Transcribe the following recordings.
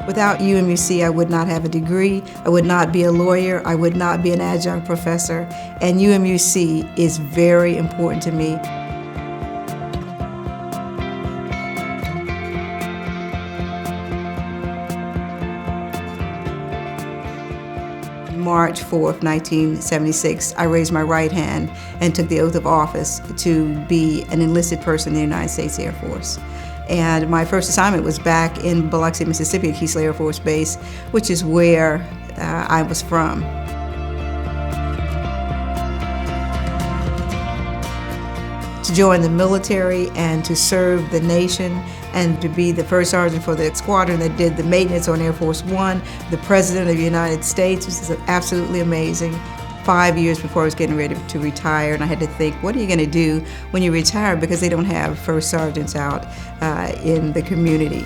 Without UMUC, I would not have a degree, I would not be a lawyer, I would not be an adjunct professor, and UMUC is very important to me. March 4th, 1976, I raised my right hand and took the oath of office to be an enlisted person in the United States Air Force. And my first assignment was back in Biloxi, Mississippi at Keesler Air Force Base, which is where I was from. To join the military and to serve the nation and to be the first sergeant for the squadron that did the maintenance on Air Force One, the President of the United States, which is absolutely amazing. 5 years before I was getting ready to retire, and I had to think, what are you going to do when you retire, because they don't have first sergeants out in the community.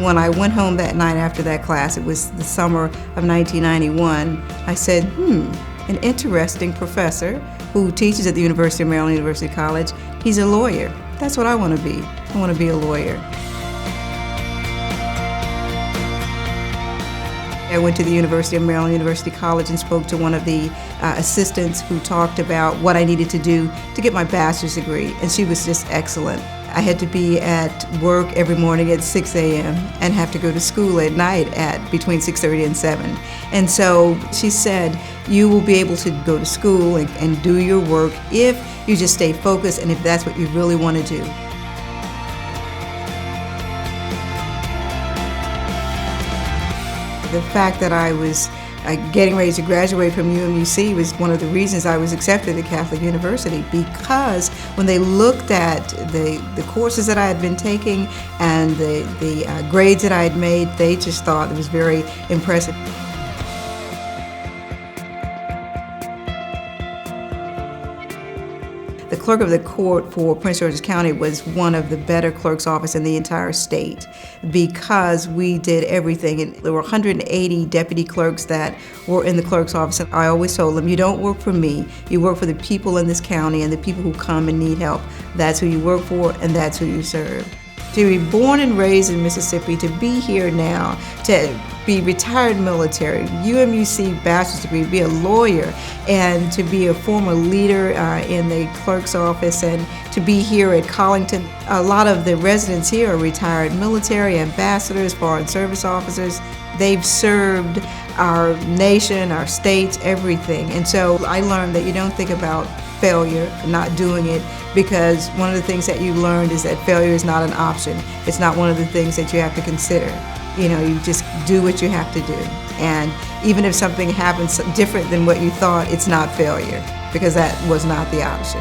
When I went home that night after that class, it was the summer of 1991, I said, an interesting professor who teaches at the University of Maryland University College, he's a lawyer. That's what I want to be. I want to be a lawyer. I went to the University of Maryland University College and spoke to one of the assistants who talked about what I needed to do to get my bachelor's degree, and she was just excellent. I had to be at work every morning at 6 a.m. and have to go to school at night at between 6:30 and 7. And so she said, you will be able to go to school and do your work if you just stay focused and if that's what you really want to do. The fact that I was getting ready to graduate from UMUC was one of the reasons I was accepted at Catholic University, because when they looked at the courses that I had been taking and the grades that I had made, they just thought it was very impressive. The clerk of the court for Prince George's County was one of the better clerk's office in the entire state, because we did everything. And there were 180 deputy clerks that were in the clerk's office. And I always told them, you don't work for me, you work for the people in this county and the people who come and need help. That's who you work for and that's who you serve. To be born and raised in Mississippi, to be here now, to be retired military, UMUC bachelor's degree, be a lawyer, and to be a former leader in the clerk's office, and to be here at Collington. A lot of the residents here are retired military, ambassadors, foreign service officers. They've served our nation, our states, everything. And so I learned that you don't think about failure, not doing it, because one of the things that you learned is that failure is not an option. It's not one of the things that you have to consider. You know, you just do what you have to do. And even if something happens different than what you thought, it's not failure, because that was not the option.